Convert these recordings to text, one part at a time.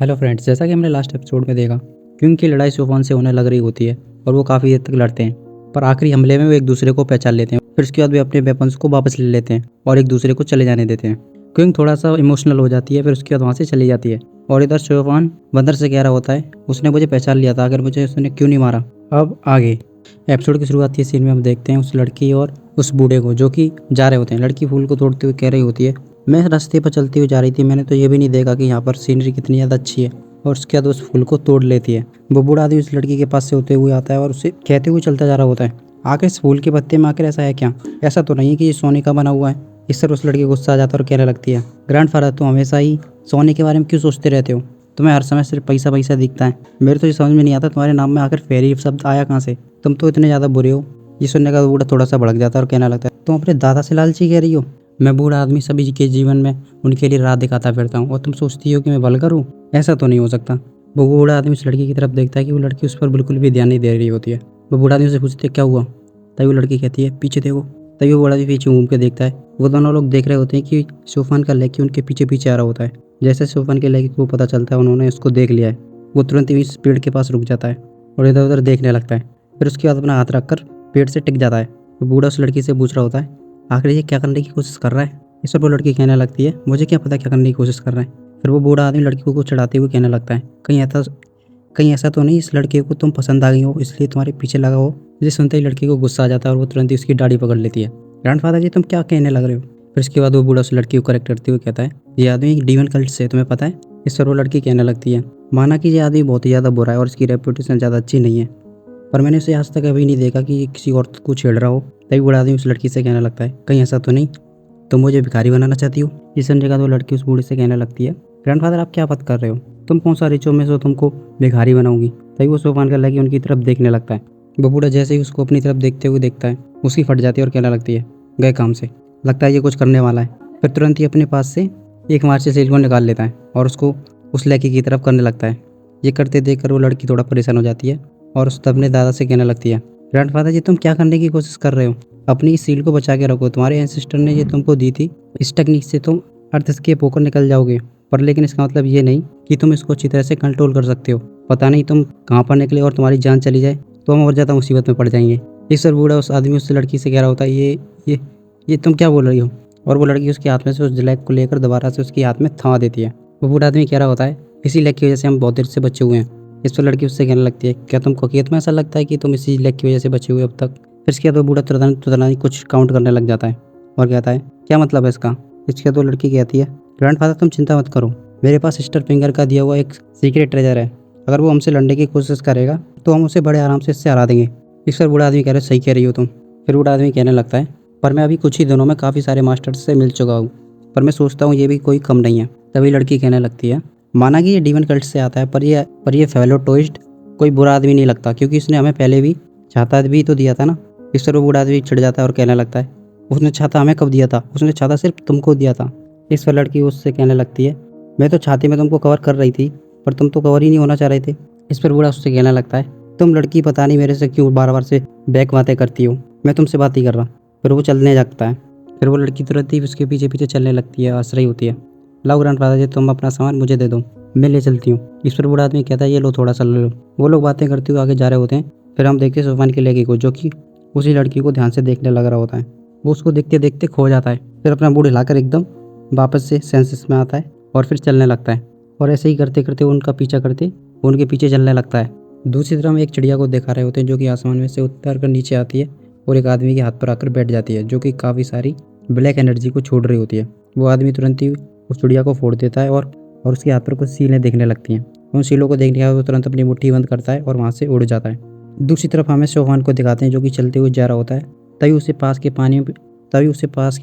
Hello friends, जैसा कि हमने लास्ट एपिसोड में देखा कि उनकी लड़ाई सोफान से होने लग रही होती है और वो काफ़ी देर तक लड़ते हैं। पर आखिरी हमले में वो एक दूसरे को पहचान लेते हैं। फिर उसके बाद वे अपने वेपन्स को वापस ले लेते हैं और एक दूसरे को चले जाने देते हैं। क्योंकि थोड़ा सा इमोशनल हो जाती है, फिर उसके बाद वहाँ से चली जाती है। और इधर सोफान बंदर से कह रहा होता है, उसने मुझे पहचान लिया था, अगर मुझे उसने क्यों नहीं मारा। अब आगे एपिसोड की शुरुआत के सीन में हम देखते हैं उस लड़की और उस बूढ़े को जो कि जा रहे होते हैं। लड़की फूल को तोड़ते हुए कह रही होती है, मैं रास्ते पर चलती हुई जा रही थी, मैंने तो ये भी नहीं देखा कि यहाँ पर सीनरी कितनी ज़्यादा अच्छी है। और उसके बाद उस फूल को तोड़ लेती है। वो बूढ़ा आदमी उस लड़की के पास से होते हुए आता है और उसे कहते हुए चलता जा रहा होता है, आखिर इस फूल के पत्ते में आखिर ऐसा है क्या? ऐसा तो नहीं कि ये सोने का बना हुआ है। इस पर उस लड़की को गुस्सा आ जाता है और कहने लगती है, ग्रैंडफादर तुम हमेशा ही सोने के बारे में क्यों सोचते रहते हो? तुम्हें हर समय सिर्फ पैसा पैसा दिखता है। मेरे तो ये समझ में नहीं आता तुम्हारे नाम में आखिर फेरी शब्द आया कहाँ से? तुम तो इतने ज़्यादा बुरे हो। ये सुनने का बूढ़ा थोड़ा सा भड़क जाता है और कहने लगता है, तुम अपने दादा से लालची कह रही हो? मैं बूढ़ा आदमी सभी के जीवन में उनके लिए राह दिखाता फिरता हूँ और तुम सोचती हो कि मैं वल्गर हूँ? ऐसा तो नहीं हो सकता। वो बूढ़ा आदमी उस लड़की की तरफ देखता है कि वो लड़की उस पर बिल्कुल भी ध्यान नहीं दे रही होती है। वो बूढ़ा आदमी से पूछते है, क्या हुआ? तभी वो लड़की कहती है, पीछे देखो। तभी वो बूढ़ा आदमी पीछे घूम के देखता है। वो दोनों लोग देख रहे होते हैं कि सोफान का लड़की उनके पीछे पीछे आ रहा होता है। जैसे सोफान के लड़की को पता चलता है उन्होंने उसको देख लिया है, वो तुरंत ही इस पेड़ के पास रुक जाता है और इधर उधर देखने लगता है। फिर उसके बाद अपना हाथ रखकर पेड़ से टिक जाता है। वो बूढ़ा उस लड़की से पूछ रहा होता है, आखिर ये क्या करने की कोशिश कर रहा है? इस पर वो लड़की कहने लगती है, मुझे क्या पता क्या करने की कोशिश कर रहा है। फिर वो बूढ़ा आदमी लड़की को चढ़ाते हुए कहने लगता है, कहीं ऐसा तो नहीं इस लड़के को तुम पसंद आ गई हो इसलिए तुम्हारे पीछे लगा हो? मुझे सुनते ही लड़की को गुस्सा आ जाता है और वो तुरंत ही उसकी दाढ़ी पकड़ लेती है। ग्रैंडफादर जी तुम क्या कहने लग रहे हो? फिर उसके बाद वो बूढ़ा उस लड़की को करेक्ट करते हुए कहता है, ये आदमी एक डीमन कल्ट से, तुम्हें पता है? इस पर वो लड़की कहने लगती है, माना कि ये आदमी बहुत ही ज़्यादा बुरा है और इसकी रेपुटेशन ज़्यादा अच्छी नहीं है, पर मैंने उसे आज तक कभी नहीं देखा कि ये किसी औरत को छेड़ रहा हो। तभी बूढ़ा आदमी उस लड़की से कहने लगता है, कहीं ऐसा तो नहीं तुम मुझे भिखारी बनाना चाहती हो? ये सुनने के बाद वो लड़की उस बूढ़े से कहने लगती है, ग्रैंडफादर आप क्या बात कर रहे हो? तुम कौन सा रिच हो मैं सो तुमको भिखारी बनाऊंगी? तभी वो सोफान कर लगी उनकी तरफ देखने लगता है। वो बूढ़ा जैसे ही उसको अपनी तरफ देखते हुए देखता है, उसकी फट जाती है और कहने लगती है, गए काम से, लगता है ये कुछ करने वाला है। फिर तुरंत ही अपने पास से एक मार्च से सील को निकाल लेता है और उसको उस लड़की की तरफ करने लगता है। ये करते देखकर वो लड़की थोड़ा परेशान हो जाती है और उस अपने दादा से कहने लगती है, ग्रैंडफादर जी तुम क्या करने की कोशिश कर रहे हो? अपनी इस सील को बचा के रखो, तुम्हारे एंसेस्टर ने ये तुमको दी थी। इस टेक्निक से तुम अर्थ एस्केप होकर निकल जाओगे, पर लेकिन इसका मतलब ये नहीं कि तुम इसको अच्छी तरह से कंट्रोल कर सकते हो। पता नहीं तुम कहाँ पर निकले और तुम्हारी जान चली जाए तो हम और ज़्यादा मुसीबत में पड़ जाएंगे। इस पर बूढ़ा उस आदमी उस लड़की से कह रहा होता है, ये तुम क्या बोल रही हो? और वो लड़की उसके हाथ में से उस जलैक को लेकर दोबारा से उसके हाथ में थमा देती है। वो बूढ़ा आदमी कह रहा होता है, इसी लेग की वजह से हम बहुत देर से बचे हुए हैं। इस पर लड़की उससे कहने लगती है, क्या तुमको हकीकत में ऐसा लगता है कि तुम इसी लेग की वजह से बचे हुए अब तक? फिर इसके बाद वो बूढ़ा तुरंत कुछ काउंट करने लग जाता है और कहता है, क्या मतलब है इसका? इसके बाद वो लड़की कहती है, ग्रैंडफादर तुम चिंता मत करो, मेरे पास सिस्टर फिंगर का दिया हुआ एक सीक्रेट ट्रेजर है। अगर वो हमसे लड़ने की कोशिश करेगा तो हम उसे बड़े आराम से इससे हरा देंगे। इस पर बूढ़ा आदमी कह रहे, सही कह रही हो तुम। फिर बूढ़ा आदमी कहने लगता है, पर मैं अभी कुछ ही दिनों में काफ़ी सारे मास्टर्स से मिल चुका हूँ, पर मैं सोचता हूँ ये भी कोई कम नहीं है। तभी लड़की कहने लगती है, माना कि ये डीमन कल्ट से आता है, पर ये फेलोटोइस्ट कोई बुरा आदमी नहीं लगता, क्योंकि इसने हमें पहले भी छाता भी तो दिया था ना। इस पर वो बूढ़ा आदमी चिढ़ जाता है और कहने लगता है, उसने छाता हमें कब दिया था? उसने छाता सिर्फ तुमको दिया था। इस पर लड़की उससे कहने लगती है, मैं तो छाती में तुमको कवर कर रही थी, पर तुम तो कवर ही नहीं होना चाह रहे थे। इस पर बूढ़ा उससे कहने लगता है, तुम लड़की पता नहीं मेरे से क्यों बार बार से बैक बातें करती हो, मैं तुमसे बात ही कर रहा। फिर वो चलने लगता है। फिर वो लड़की तुरंत ही उसके पीछे पीछे चलने लगती है, हंस रही होती है। लाओ ग्रैंडफादर जी तुम अपना सामान मुझे दे दो, मैं ले चलती हूँ। इस पर बूढ़ा आदमी कहता है, ये लो थोड़ा सा ले लो। वो लोग बातें करते हुए आगे जा रहे होते हैं। फिर हम देखते हैं सोफान की लड़की को, जो कि उसी लड़की को ध्यान से देखने लग रहा होता है। वो उसको देखते देखते खो जाता है। फिर अपना मुंह हिलाकर एकदम वापस से सेंसेस में आता है और फिर चलने लगता है। और ऐसे ही करते करते उनका पीछा करते उनके पीछे चलने लगता है। दूसरी तरफ हम एक चिड़िया को दिखा रहे होते हैं, जो कि आसमान में से उतर कर नीचे आती है और एक आदमी के हाथ पर आकर बैठ जाती है, जो कि काफ़ी सारी ब्लैक एनर्जी को छोड़ रही होती है। वो आदमी तुरंत ही उस चिड़िया को फोड़ देता है और उसके हाथ पर कुछ सीलें दिखने लगती हैं। उन सीलों को देखने के बाद वो तुरंत अपनी मुट्ठी बंद करता है और वहाँ से उड़ जाता है। दूसरी तरफ हमें सोफान को दिखाते हैं, जो कि चलते हुए जा रहा होता है। तभी उसे पास के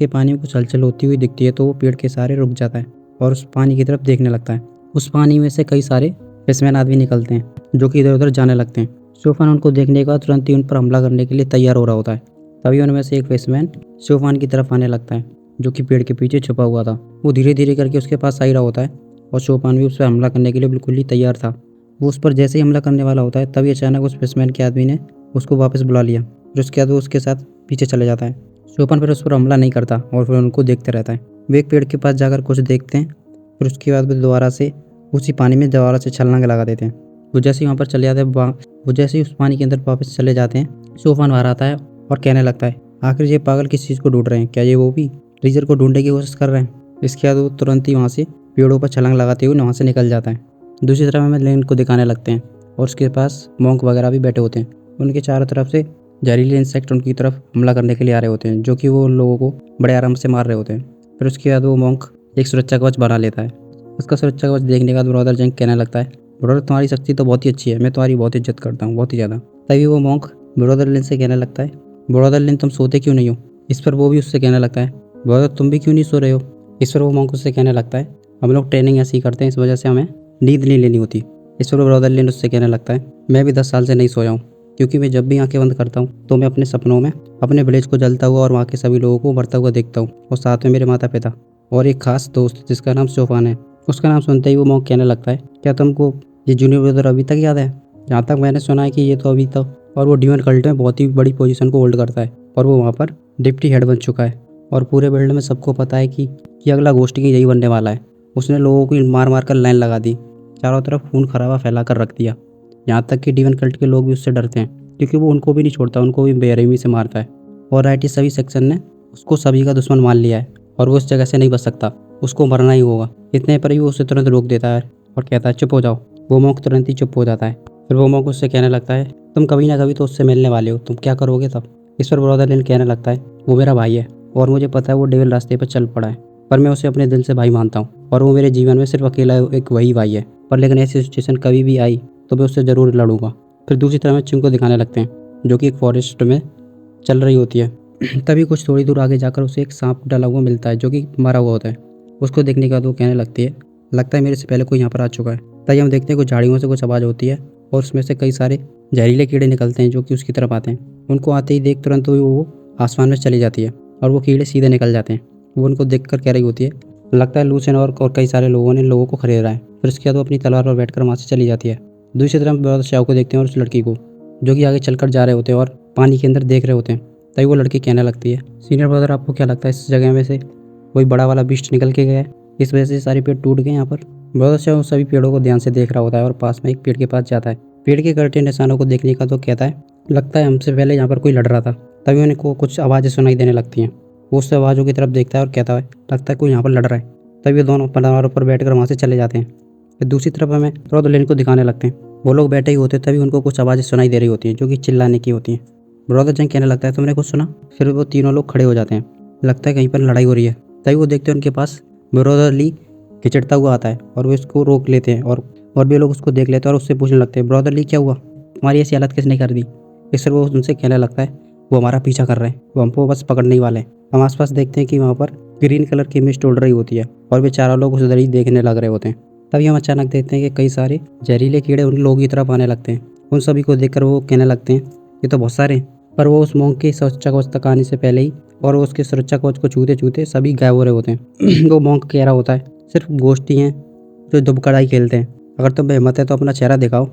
पानी में कुछ हलचल होती हुई दिखती है, तो वो पेड़ के सहारे रुक जाता है और उस पानी की तरफ देखने लगता है। उस पानी में से कई सारे फिशमैन आदमी निकलते हैं, जो कि इधर उधर जाने लगते हैं। सोफान उनको देखने के बाद तुरंत ही उन पर हमला करने के लिए तैयार हो रहा होता है। तभी उनमें से एक फिशमैन सोफान की तरफ आने लगता है, जो कि पेड़ के पीछे छुपा हुआ था। वो धीरे धीरे करके उसके पास आ ही रहा होता है और सोफान भी उस पर हमला करने के लिए बिल्कुल ही तैयार था। वो उस पर जैसे ही हमला करने वाला होता है, तभी अचानक उस फिशमैन के आदमी ने उसको वापस बुला लिया और उसके बाद वो उसके साथ पीछे चले जाता है। सोफान फिर उस पर हमला नहीं करता और फिर उनको देखते रहता है। वे एक पेड़ के पास जाकर कुछ देखते हैं, फिर उसके बाद वो दोबारा से उसी पानी में दोबारा से छलांग लगा देते हैं। वो जैसे ही वहाँ पर चले जाते हैं, वो जैसे ही उस पानी के अंदर वापस चले जाते हैं, सोफान बाहर आता है और कहने लगता है, आखिर ये पागल किस चीज़ को ढूंढ रहे हैं, क्या ये वो भी ट्रेजर को ढूंढने की कोशिश कर रहे हैं। इसके बाद वो तुरंत ही वहाँ से पेड़ों पर छलांग लगाते हुए वहाँ से निकल जाता है। दूसरी तरफ हमें लेन को दिखाने लगते हैं और उसके पास मॉन्क वगैरह भी बैठे होते हैं। उनके चारों तरफ से जहरीले इंसेक्ट उनकी तरफ हमला करने के लिए आ रहे होते हैं, जो कि वो उन लोगों को बड़े आराम से मार रहे होते हैं। फिर उसके बाद वो मॉन्क एक सुरक्षा कवच बना लेता है। उसका सुरक्षा कवच देखने के बाद ब्रदर जेंग कहने लगता है, ब्रदर तुम्हारी शक्ति तो बहुत ही अच्छी है, मैं तुम्हारी बहुत इज्जत करता हूँ, बहुत ही ज़्यादा। तभी वो मॉन्क ब्रदर लिन से कहने लगता है, ब्रदर लिन तुम सोते क्यों नहीं हो। इस पर वो भी उससे कहने लगता है, ब्रदर तुम भी क्यों नहीं सो रहे हो। इस पर वो मॉन्क उससे कहने लगता है, हम लोग ट्रेनिंग ऐसी करते हैं, इस वजह से हमें नींद नहीं लेनी होती। इस पर ब्रदर लिन उससे कहने लगता है, मैं भी 10 साल से नहीं सोया हूँ, क्योंकि मैं जब भी आंखें बंद करता हूँ तो मैं अपने सपनों में अपने विलेज को जलता हुआ और वहाँ के सभी लोगों को मरता हुआ देखता हूँ, और साथ में मेरे माता पिता और एक खास दोस्त जिसका नाम सोफान है। उसका नाम सुनते ही वो मॉन्क कहने लगता है, क्या तुमको ये जूनियर ब्रदर अभी तक याद है। जहाँ तक मैंने सुना है कि ये तो अभी तक, और वो डीमन कल्ट में बहुत ही बड़ी पोजीशन को होल्ड करता है और वो वहाँ पर डिप्टी हेड बन चुका है, और पूरे वर्ल्ड में सबको पता है कि अगला घोस्ट की यही बनने वाला है। उसने लोगों को मार मार कर लाइन लगा दी, चारों तरफ खून खराबा फैला कर रख दिया। यहाँ तक कि डीमन कल्ट के लोग भी उससे डरते हैं, क्योंकि वो उनको भी नहीं छोड़ता, उनको भी बेरहमी से मारता है। और राइटी सभी सेक्शन ने उसको सभी का दुश्मन मान लिया है और वो इस जगह से नहीं बच सकता, उसको मरना ही होगा। इतने पर ही वो उसे तुरंत रोक देता है और कहता है, चुप हो जाओ। वो मॉन्क तुरंत ही चुप हो जाता है। फिर वो मॉन्क उससे कहने लगता है, तुम कभी ना कभी तो उससे मिलने वाले हो, तुम क्या करोगे तब। इस पर ब्रदर लिन कहने लगता है, वो मेरा भाई है और मुझे पता है वो डेविल रास्ते पर चल पड़ा है, पर मैं उसे अपने दिल से भाई मानता हूँ और वो मेरे जीवन में सिर्फ अकेला एक वही भाई है। पर लेकिन ऐसी सिचुएशन कभी भी आई तो मैं उससे ज़रूर लड़ूंगा। फिर दूसरी तरफ में चिंग को दिखाने लगते हैं, जो कि एक फॉरेस्ट में चल रही होती है। तभी कुछ थोड़ी दूर आगे जाकर उसे एक सांप डला हुआ मिलता है, जो कि मरा हुआ होता है। उसको देखने के बाद वो कहने लगती है, लगता है मेरे से पहले कोई यहाँ पर आ चुका है। तभी हम देखते हैं कुछ झाड़ियों से कुछ आवाज़ होती है और उसमें से कई सारे जहरीले कीड़े निकलते हैं, जो कि उसकी तरफ आते हैं। उनको आते ही देख तुरंत वो आसमान में चली जाती है और वो कीड़े सीधे निकल जाते हैं। वो उनको देख कर कह रही होती है, लगता है लूसेन और कई सारे लोगों ने लोगों को खरीदा है। फिर उसके बाद वो अपनी तलवार पर बैठकर वहाँ से चली जाती है। दूसरी तरफ ब्रदर शाओ को देखते हैं और उस लड़की को, जो कि आगे चलकर जा रहे होते हैं और पानी के अंदर देख रहे होते हैं। तभी वो लड़की कहने लगती है, सीनियर ब्रदर आपको क्या लगता है इस जगह में से कोई बड़ा वाला बीस्ट निकल के गया है, इस वजह से सारे पेड़ टूट गए यहाँ पर। ब्रदर शाओ सभी पेड़ों को ध्यान से देख रहा होता है और पास में एक पेड़ के पास जाता है। पेड़ के कटे निशानों को देखने का तो कहता है, लगता है हमसे पहले यहाँ पर कोई लड़ रहा था। तभी उन्हें को कुछ आवाज़ें सुनाई देने लगती हैं। वो उस आवाज़ों की तरफ देखता है और कहता है, लगता है कोई यहाँ पर लड़ रहा है। तभी वो दोनों पनारों पर बैठकर वहाँ से चले जाते हैं। फिर दूसरी तरफ हमें ब्रदर लिन को दिखाने लगते हैं। वो लोग बैठे ही होते तभी उनको कुछ आवाज़ें सुनाई दे रही होती हैं, जो कि चिल्लाने की होती हैं। ब्रदर जंग कहने लगता है, तुमने कुछ सुना। फिर वो तीनों लोग खड़े हो जाते हैं, लगता है कहीं पर लड़ाई हो रही है। तभी वो देखते हैं उनके पास ब्रदर ली खिचड़ता हुआ आता है और वो इसको रोक लेते हैं और भी लोग उसको देख लेते हैं और उससे पूछने लगते हैं, ब्रदर ली क्या हुआ, तुम्हारी ऐसी हालत किसने कर दी। इस पर वो उनसे कहने लगता है, वो हमारा पीछा कर रहे हैं, वो हमको बस पकड़ने ही वाले हैं। हम आसपास देखते हैं कि वहाँ पर ग्रीन कलर की मिस्ट उड़ रही होती है और वे चारों लोग उधर ही देखने लग रहे होते हैं। तभी हम अचानक देखते हैं कि कई सारे जहरीले कीड़े उन लोगों की तरफ आने लगते हैं। उन सभी को देखकर वो कहने लगते हैं, ये तो बहुत सारे हैं। पर वो उस मॉन्क के सुरक्षा कवच तक आने से पहले ही और उसके सुरक्षा कवच को छूते छूते सभी गायब हो रहे होते हैं। वो मॉन्क कह रहा होता है, सिर्फ गोष्ठ ही हैं जो दुबकड़ाई खेलते हैं, अगर तुम हिम्मत है तो अपना चेहरा दिखाओ।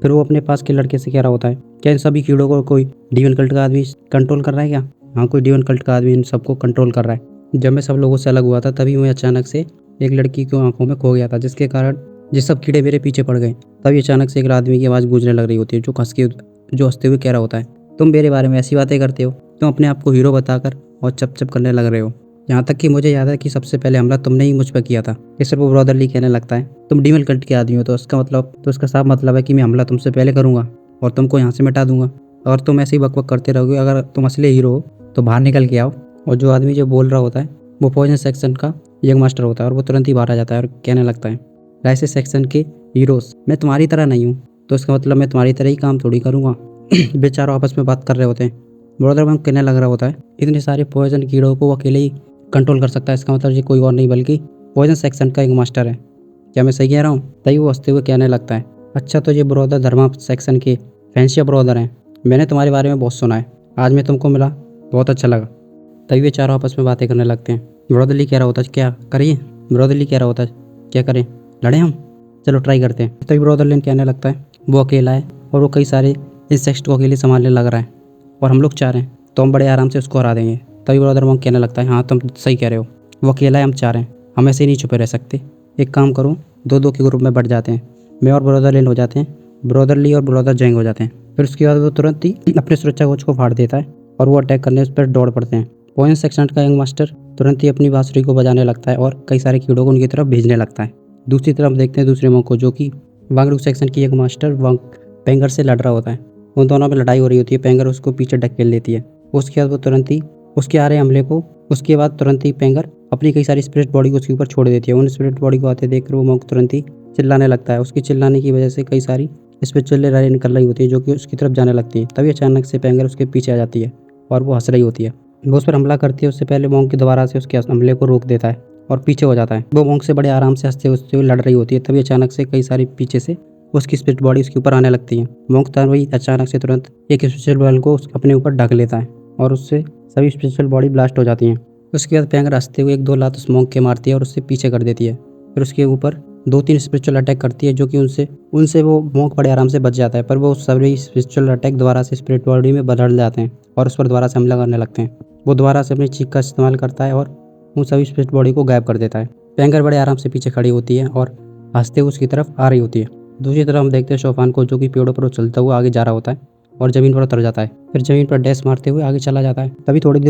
फिर वो अपने पास के लड़के से कह रहा होता है, क्या इन सभी कीड़ों को कोई डीवन कल्ट का आदमी कंट्रोल कर रहा है क्या। हाँ, कोई डीवन कल्ट का आदमी इन सबको कंट्रोल कर रहा है। जब मैं सब लोगों से अलग हुआ था तभी मैं अचानक से एक लड़की की आंखों में खो गया था, जिसके कारण ये सब कीड़े मेरे पीछे पड़ गए। तभी अचानक से एक आदमी की आवाज़ गूंजने लग रही होती है, जो हंसते हुए कह रहा होता है, तुम मेरे बारे में ऐसी बातें करते हो, तुम अपने आप को हीरो बताकर और चप चप करने लग रहे हो। यहाँ तक कि मुझे याद है कि सबसे पहले हमला तुमने ही मुझ पर किया था। इस पर वो ब्रदरली कहने लगता है, तुम डीमन कल्ट के आदमी हो तो इसका साफ मतलब है कि मैं हमला तुमसे पहले करूँगा और तुमको यहाँ से मिटा दूंगा। और तुम ऐसे ही बकबक करते रहोगे। अगर तुम असली हीरो हो तो बाहर निकल के आओ। और जो आदमी जो बोल रहा होता है वो पॉइजन सेक्शन का यंग मास्टर होता है और वो तुरंत ही बाहर आ जाता है और कहने लगता है, ऐसे सेक्शन के हीरोज मैं तुम्हारी तरह नहीं हूँ, तो इसका मतलब मैं तुम्हारी तरह ही काम थोड़ी करूँगा। बेचारों आपस में बात कर रहे होते हैं। ब्रदर बम कहने लग रहा होता है, इतने सारे पॉइजन कीड़ों को वो अकेले ही कंट्रोल कर सकता है, इसका मतलब ये कोई और नहीं बल्कि पॉइजन सेक्शन का एक मास्टर है। क्या मैं सही कह रहा हूँ। तभी वो हंसते हुए कहने लगता है, अच्छा तो ये ब्रदर धर्मा सेक्शन के फैंसी ब्रदर हैं, मैंने तुम्हारे बारे में बहुत सुना है, आज मैं तुमको मिला बहुत अच्छा लगा। तभी वे चारों आपस में बातें करने लगते हैं। ब्रदरली कह रहा होता है, क्या करिए। ब्रदरली कह रहा होता है, क्या करें, लड़े हम, चलो ट्राई करते हैं। तभी ब्रदरलिन कहने लगता है, वो अकेला है और वो कई सारे इंसेक्ट को अकेले संभालने लग रहा है और हम लोग चाह रहे हैं तो हम बड़े आराम से उसको हरा देंगे। तभी ब्रदर कहने लगता है, हाँ तुम सही कह रहे हो, वो अकेला है, हम चाह रहे हैं, हम ऐसे ही नहीं छुपे रह सकते, एक काम करो दो दो के ग्रुप में बढ़ जाते हैं। मैं और ब्रदर लिन हो जाते हैं, ब्रदर ली और ब्रदर जैंग हो जाते हैं। फिर उसके बाद वो तुरंत ही अपने सुरक्षा कवच को फाड़ देता है और वो अटैक करने उस पर दौड़ पड़ते हैं। पॉइजन सेक्शन का यंग मास्टर तुरंत ही अपनी बांसुरी को बजाने लगता है और कई सारे कीड़ों को उनकी तरफ भेजने लगता है। दूसरी तरफ देखते हैं दूसरे मॉन्क को, जो कि वांगडुक सेक्शन की यंग मास्टर पेंगर से लड़ रहा होता है। उन दोनों में लड़ाई हो रही होती है। पेंगर उसको पीछे ढकेल लेती है। उसके बाद वो तुरंत ही उसके आ रहे हमले को उसके बाद तुरंत ही पेंगर अपनी कई सारी स्पिरिट बॉडी को उसके ऊपर छोड़ देती है। उन स्पिरिट बॉडी को आते देखकर वो मॉन्क तुरंत ही चिल्लाने लगता है। उसकी चिल्लाने की वजह से कई सारी स्पिरिचुअल लहरें निकल रही होती है जो कि उसकी तरफ जाने लगती है। तभी अचानक से पेंगर उसके पीछे आ जाती है और वो हंस रही होती है। वो उस पर हमला करती है। उससे पहले मॉन्क दोबारा से उसके हमले को रोक देता है और पीछे हो जाता है। वो मॉन्क से बड़े आराम से हंसते हुए लड़ रही होती है। तभी अचानक से कई सारी पीछे से उसकी स्पिरिट बॉडी उसके ऊपर आने लगती है। मॉन्क तभी अचानक से तुरंत एक स्पिरिचुअल बॉल को अपने ऊपर ढक लेता है और उससे सभी स्पिरिचुअल बॉडी ब्लास्ट हो जाती हैं। उसके बाद पेंगर हंसते हुए एक दो लात उस मॉन्क के मारती है और उससे पीछे कर देती है। फिर उसके ऊपर दो तीन स्पिरिचुअल अटैक करती है जो कि उनसे वो मॉन्क बड़े आराम से बच जाता है। पर वो सभी स्पिरिचुअल अटैक दोबारा से स्पिरिट बॉडी में बदल जाते हैं और उस पर दोबारा से हमला करने लगते हैं। वो दोबारा से अपनी चीख का इस्तेमाल करता है और उन सभी स्पिरिट बॉडी को गायब कर देता है। पेंगर बड़े आराम से पीछे खड़ी होती है और हंसते हुए उसकी तरफ आ रही होती है। दूसरी तरफ हम देखते हैं शोफान को, जो कि पेड़ों पर चलता हुआ आगे जा रहा होता है और ज़मीन पर उतर जाता है। फिर ज़मीन पर डैश मारते हुए आगे चला जाता है। तभी थोड़ी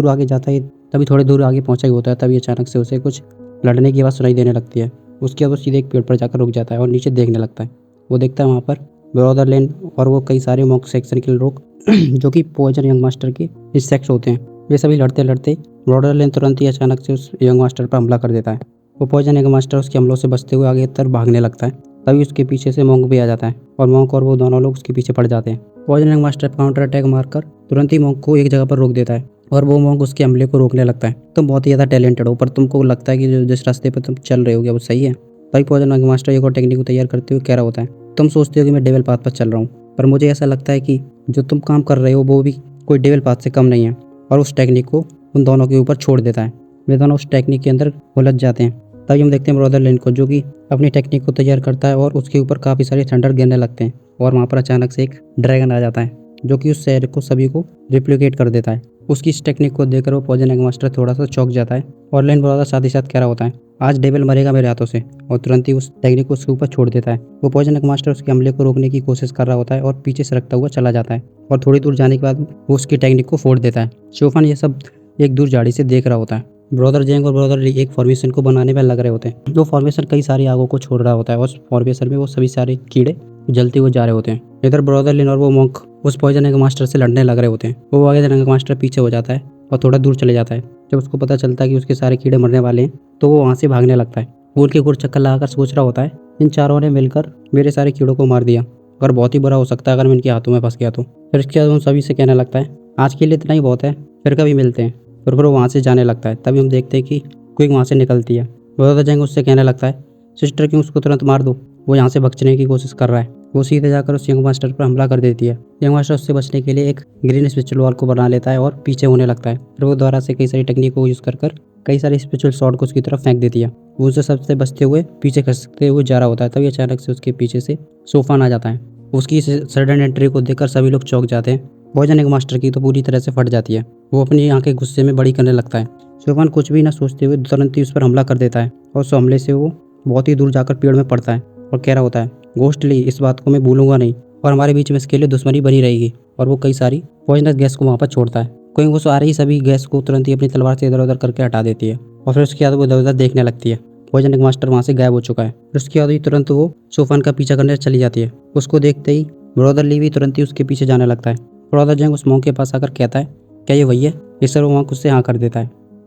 दूर आगे पहुंचा ही होता है। तभी अचानक से उसे कुछ लड़ने की आवाज़ सुनाई देने लगती है। उसके बाद वो सीधे एक पेड़ पर जाकर रुक जाता है और नीचे देखने लगता है। वो देखता है वहाँ पर ब्रदर लेन और वो कई सारे मॉन्क सेक्शन के लोग जो कि पॉइजन यंग मास्टर के इंसेक्ट्स होते हैं। वे सभी लड़ते लड़ते ब्रदर लेन तुरंत ही अचानक से उस यंग मास्टर पर हमला कर देता है। वो पॉइजन यंग मास्टर उसके हमलों से बचते हुए आगे तरफ भागने लगता है। तभी उसके पीछे से मॉन्क भी आ जाता है और मॉन्क और वो दोनों लोग उसके पीछे पड़ जाते हैं। Poison young master counter attack मारकर तुरंत ही मॉन्क को एक जगह पर रोक देता है और वो मॉन्क उसके हमले को रोकने लगता है। तुम बहुत ही ज़्यादा टैलेंटेड हो, पर तुमको लगता है कि जिस रास्ते पर तुम चल रहे हो वो सही है। तभी पॉइजन यंग मास्टर एक और टेक्निक को तैयार करते हुए कह रहा होता है, तुम सोचते हो कि मैं डेविल पाथ पर चल रहा हूँ, पर मुझे ऐसा लगता है कि जो तुम काम कर रहे हो वो भी कोई डेविल पाथ से कम नहीं है। और उस टेक्निक को उन दोनों के ऊपर छोड़ देता है। वे दोनों उस टेक्निक के अंदर उलझ जाते हैं। तभी हम देखते हैं ब्रदर लेन को, जो कि अपनी टेक्निक को तैयार करता है और उसके ऊपर काफ़ी सारे थंडर गिरने लगते हैं और वहाँ पर अचानक से एक ड्रैगन आ जाता है जो कि उस शहर को सभी को रिप्लिकेट कर देता है। उसकी इस टेक्निक को देखकर वो पॉइजन यंग मास्टर थोड़ा सा चौंक जाता है और लेन ब्रदर साथ ही साथ कह रहा होता है, आज डेविल मरेगा मेरे हाथों से, और तुरंत ही उस टेक्निक को उसके ऊपर छोड़ देता है। वो पॉइजन यंग मास्टर उसके हमले को रोकने की कोशिश कर रहा होता है और पीछे सरकता हुआ चला जाता है और थोड़ी दूर जाने के बाद वो उसकी टेक्निक को फोड़ देता है। शोफान ये सब एक दूर झाड़ी से देख रहा होता है। ब्रदर जैंग और ब्रदर ली एक फॉर्मेशन को बनाने में लग रहे होते हैं। जो फॉर्मेशन कई सारी आगों को छोड़ रहा होता है और उस फॉर्मेशन में वो सभी सारे कीड़े जलते हुए जा रहे होते हैं। इधर ब्रदर लिन और वो मॉन्क उस पॉइजन यंग मास्टर से लड़ने लग रहे होते हैं। वो पॉइजन यंग मास्टर पीछे हो जाता है और थोड़ा दूर चले जाता है। जब उसको पता चलता है कि उसके सारे कीड़े मरने वाले हैं तो वो वहाँ से भागने लगता है। वो उनके घुर चक्कर लगाकर सोच रहा होता है, इन चारों ने मिलकर मेरे सारे कीड़ों को मार दिया, अगर बहुत ही बुरा हो सकता है अगर मैं इनके हाथों में फंस गया तो। फिर इसके बाद उन सभी से कहने लगता है, आज के लिए इतना ही बहुत है, फिर कभी मिलते हैं। फिर वो वहाँ से जाने लगता है। तभी हम देखते हैं कि क्विक वहाँ से निकलती है। ब्रदर जैंग उससे कहने लगता है, सिस्टर क्यों उसको तुरंत मार दो, वो यहाँ से बचने की कोशिश कर रहा है। वो सीधे जाकर उस यंग मास्टर पर हमला कर देती है। यंग मास्टर उससे बचने के लिए एक ग्रीन स्पिरिचुअल वॉल को बना लेता है और पीछे होने लगता है। फिर वो दोबारा से कई सारी टेक्निक को यूज़ कर कई सारे स्पिरिचुअल शॉट को उसकी तरफ फेंक देती है। वो उससे सबसे बचते हुए पीछे खसकते हुए जा रहा होता है। तभी अचानक से उसके पीछे से सोफान आ जाता है। उसकी सडन एंट्री को देखकर सभी लोग चौंक जाते हैं। पॉइजन यंग मास्टर की तो पूरी तरह से फट जाती है। वो अपनी आंखें गुस्से में बड़ी करने लगता है। सोफान कुछ भी ना सोचते हुए तुरंत ही उस पर हमला कर देता है और उस हमले से वो बहुत ही दूर जाकर पेड़ में पड़ता है और कह रहा होता है, घोस्टली, इस बात को मैं भूलूंगा नहीं और हमारे बीच में इसके लिए दुश्मनी बनी रहेगी। और वो कई सारी पॉइजनस गैस को वहाँ पर छोड़ता है। कोई वो आ रही सभी गैस को तुरंत ही अपनी तलवार से इधर उधर करके हटा देती है और फिर उसके बाद वो इधर उधर देखने लगती है। पॉइजन यंग मास्टर वहाँ से गायब हो चुका है। फिर उसके बाद ही तुरंत वो सोफान का पीछा करने चली जाती है। उसको देखते ही ब्रदर ली भी तुरंत ही उसके पीछे जाने लगता है। ब्रदर जैंग उस मॉन्क के पास आकर कहता है, क्या ये वही है? इस तरह वो मॉन्क उससे हाँ कर देता है।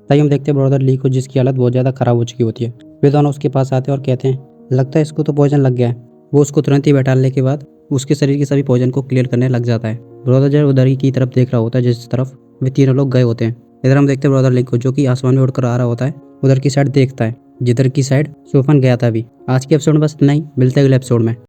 तभी हम देखते हैं ब्रदर ली को, जिसकी हालत बहुत ज़्यादा खराब हो चुकी होती है। वे दोनों उसके पास आते हैं और कहते हैं, लगता है इसको तो पॉइजन लग गया है। वो उसको तुरंत ही बैठाने के बाद उसके शरीर के सभी पॉइजन को क्लियर करने लग जाता है। ब्रदर जैंग उधर ही की तरफ देख रहा होता है जिस तरफ वे तीनों लोग गए होते हैं। इधर हम देखते हैं ब्रदर लिंक को, जो कि आसमान में उड़कर आ रहा होता है। उधर की साइड देखता है जिधर की साइड सोफान गया था अभी। आज के एपिसोड में बस इतना ही, मिलते हैं अगले एपिसोड में।